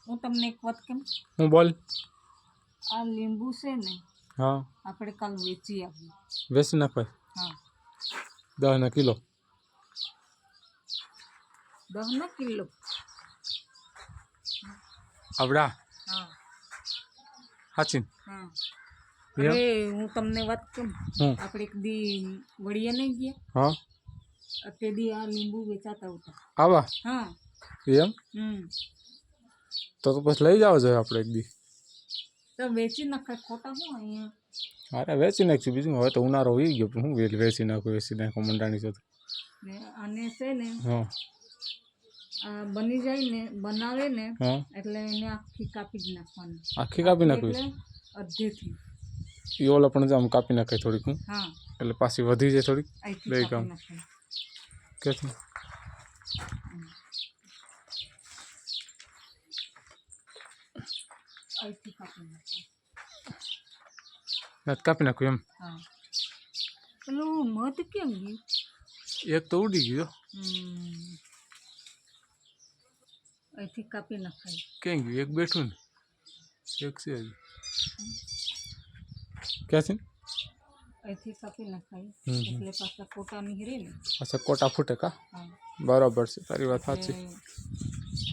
હું તમને એક વાત કેમ, હું બોલ. આ લીંબુ છે ને હા આપણે કાલ વેચી આવીએ. વેચી નાખવાય હા 10 ના કિલો. 10 ના કિલો. આવડા હા સાચી. હા અરે હું તમને વાત કેમ, હું આપણે એક દી વડિયા નહીં ગયા, હા તે દી આ લીંબુ વેચાતા હતા. આવા હા એમ તો પછી લઈ જાવ જોઈએ આપણે એક દી. તો વેચી નખાય, ખોટા શું અહીંયા. અરે વેચી નાખશું બીજું. હવે તો ઉનાળો હોઈ ગયો, હું વેચી નાખો મંડાણી છે ને અને છે ને હા આ બની જાય ને, બનાવે ને હા એટલે એને આખી કાપી જ નાખવાની. આખી કાપી નાખવી એટલે અડધેથી એ ઓલા પણ આમ કાપી નાખે થોડીક. હું હા એટલે પાછી વધી જાય થોડીક. અહીંથી બે કાપી કામ નાખવાની. ક્યાંથી અહીંથી કાપી નાખવાની. કાપી નાખ્યું એમ. હા પેલું મધ કેમ ગયું? એક તો ઉડી ગયો. અહીંથી કાપી નખાય. ક્યાં ગયું? એક બેઠું ને એક છે હજી. ક્યાંથી? અહીંથી કાપી નખાય એટલે પાછા કોટા નીકળે ને. પાછા કોટા ફૂટે કા? હા બરાબર છે, તારી વાત સાચી.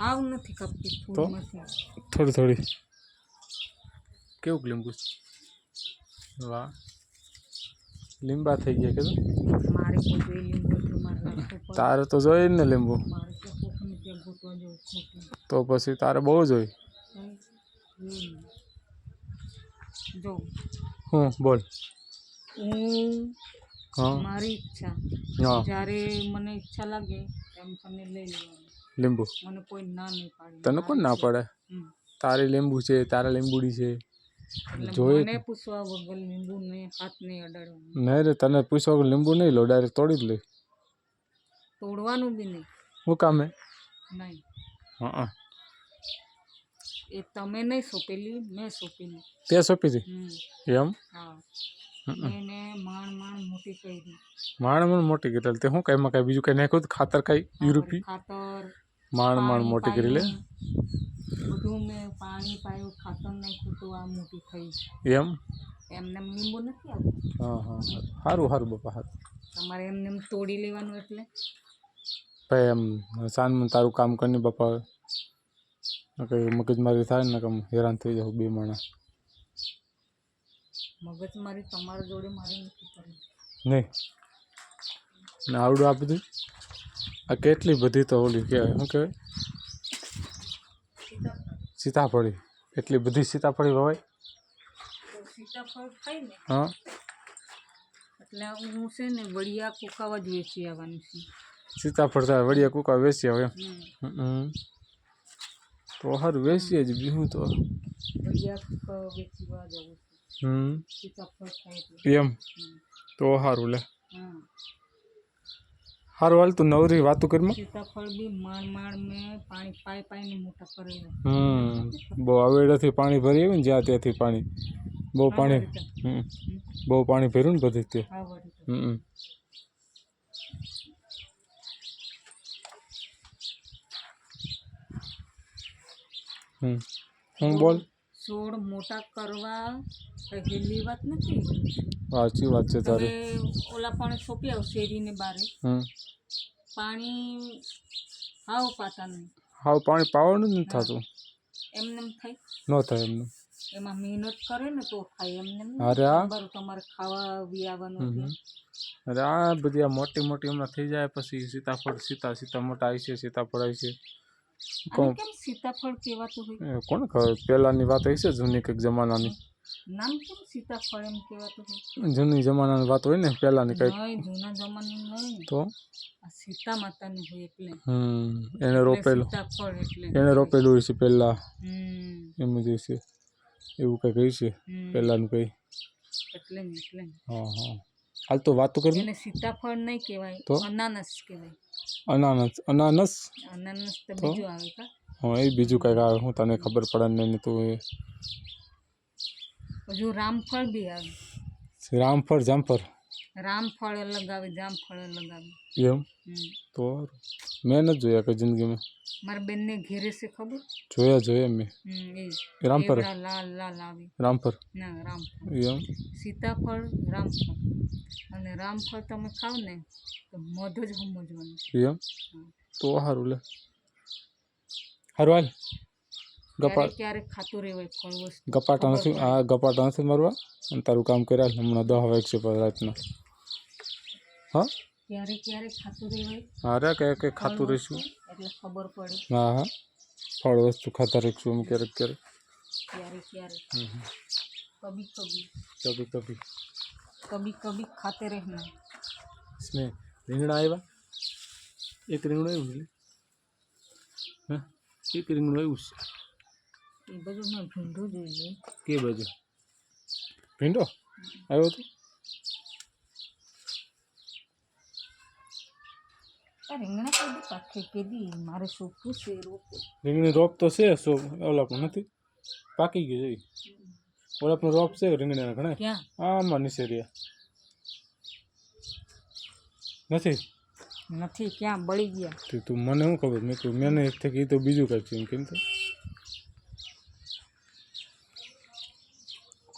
આવ નથી કાપતી તો થોડી થોડી. કેવું લીંબુ? વાહ લીંબા થઈ ગયા કે મારે કોઈ લીંબુ એટલું મારે રાખવું પડે. તારે તો જોઈએ ને લીંબુ. મારે ત્યાં કોકને ત્યાં ગોતવા જવું ખોટું. તો પછી તારે બહુ જોઈએ. જો હું બોલ. હું હા મારી ઈચ્છા, હા જ્યારે મને ઈચ્છા લાગે એમ તમને લઈ લેવાનું. લીંબુ મને કોઈ ના નહીં પાડે. તને કોણ ના પાડે? તારી લીંબુ છે, તારા લીંબુડી છે. જોઈએ મને પૂછવા વગર લીંબુ ને હાથ નહીં અડાડવાનું. નહીં રે, તને પૂછવા વગર લીંબુ નહીં લો, ડાયરેક્ટ તોડી જ લે. તોડવાનું બી નહીં. શું કામે? નહીં. હા એ તમે નહીં સોંપેલી, મેં સોંપેલી. તે સોંપી હતી એમ? હા એને માંડ મોટી કરી. માંડ મોટી કરી તે શું કઈ એમાં કઈ બીજું કઈ નાખ્યું? ખાતર કઈ યુરોપી ખાતર માંડ મોટી કરી લે. બધું મેં પાણી પાયું, ખાતર નાખ્યું તો આ મોટી થઈ. એમ એમને લીંબુ નથી આવતું. હા હા સારું સારું બાપા સારું. તમારે એમને તોડી લેવાનું એટલે ભાઈ એમ સાંજમાં તારું કામ કરીને બાપા કઈ મગજમારી થાય ને કમ હેરાન થઈ જાવ બે માણસ. મગજમારી તમારા જોડે મારે નથી કરવી. નહીં ને આવડું આ બધું આ કેટલી બધી તો ઓલી કહેવાય શું કહેવાય સીતાફળી. એટલી બધી સીતાફળી વવાય? સીતાફળ ખાઈ ને હા એટલે હું છે ને વડિયા કુકાવા જ વેચી આવવાની છે. સીતાફળ થાય વડિયા કુકા વેચી આવે એમ? તો સારું વેચીએ જ બીજું તો. વડિયા કુકા વેચવા જવું છે. સીતાફળ ખાઈ એમ તો સારું લે. હા સારું હાલ તું નવરી વાતું કરીમાં. સીતાફળ બી માંડ મેં પાણી પાઈને મોટા કરેલા. બહુ આવેડેથી પાણી ભરી આવ્યું ને જ્યાં ત્યાંથી પાણી બહુ પાણી બહુ પાણી ભર્યું ને બધી તે. હું બોલ. છોડ મોટા કરવા હેલી વાત નથી. સાચી વાત છે તારી. ઓલા પણ સોંપી આવ શેરીને બારે. પાણી હાવ પાતા નહીં. હાવ પાણી પાવાનું જ નથી થતું. એમને થાય ન થાય એમને. એમાં મહેનત કરે ને તો થાય એમને. અરે તમારે ખાવા બી આવવાનું. અરે આ બધી આ મોટી મોટી હમણાં થઈ જાય પછી સીતાફળ સીતા મોટા આવી છે, સીતાફળ આવી છે. કેમ સીતાફળ કહેવાતું હોય? કોણ ખબર, પહેલાની વાત હશે જૂની કંઈક જમાનાની. નામ કેમ સીતાફળ એમ કહેવાતું હોય? જૂની જમાનાની વાત હોય ને પહેલાની કંઈક. જૂના જમાનાની નહીં તો આ સીતા માતાની હોય એટલે. એને રોપેલું. સીતાફળ એટલે એને રોપેલું હોય છે પહેલા. એમ જ હશે એવું કંઈક હશે પહેલાનું કંઈ. એટલે હા હા હાલ તો વાતો કરી. એને સીતાફળ નહીં કહેવાય, તો અનાનસ કહેવાય. અનાનસ અનાનસ તો બીજું આવે કા? હા એ બીજું કંઈક આવે. હું તને ખબર પડે ને તું એ. હજુ રામફળ બી આવે. રામફળ જામફળ રામફળ લગાવે, જામફળ લગાવે. એમ તો હારું. મેં નથી જોયા કઈ જિંદગીમાં. મારા બેનને ઘેરે છે ખબર. જોયા મેં. એ રામફળ એવડા લાલ લાલ આવે. રામફળ ના રામફળ. એમ સીતાફળ રામફળ. અને રામફળ તમે ખાવ ને તો મધ જ સમજવાનું. એમ તો સારું લે. સારું હાલ. ક્યારેક ખાતું રહેવાય ફળ વસ્તુ. ગપાટા નથી, આ ગપાટા નથી મારવા અને તારું કામ કર્યા હમણાં 10 વાગશે પર રાતના. હા ક્યારેક ખાતું રહેવાય. હા રે કે ખાતું રહીશું એટલે ખબર પડે. હા ફળ વસ્તુ ખાતા રહીશું એમ ક્યારેક ક્યારેક કભી ખાતે રહેના. સ્નેહ રીંગણા આવ્યા, એક રીંગણું આવ્યું છે. હા એક રીંગણું આવ્યું છે. એ બધું મેં ભીંડો જોઈ લે. કે બાજુ ભીંડો આવ્યો હતો. રીંગણા કદી પાકે કેદી મારે સોંપવું છે રોપે. રીંગણી રોપ તો છે, ઓલા પણ નથી પાકી ગયું જોઈ. ઓલા પણ રોપ છે રીંગણીના ઘણા. ક્યાં? આમાં નિસેરિયા નથી ક્યાં બળી ગયા. તું મને શું ખબર, મેં કહ્યું મેં નહીં થઈ એ તો બીજું કાંઈક છે એમ કેમ. તો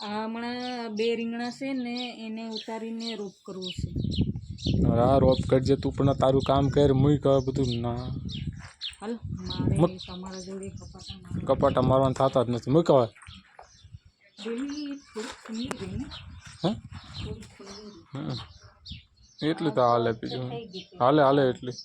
હમણાં 2 રીંગણા છે ને એને ઉતારીને રોપ કરવું છે. આ રોપ કરજે તું, પણ તારું કામ કર મૂક બધું. ના હાલ મારે તમારા જોડે કપાટા મારવાના થતા જ નથી. મૂકવા એટલી તો હાલે, બીજું હાલે એટલી.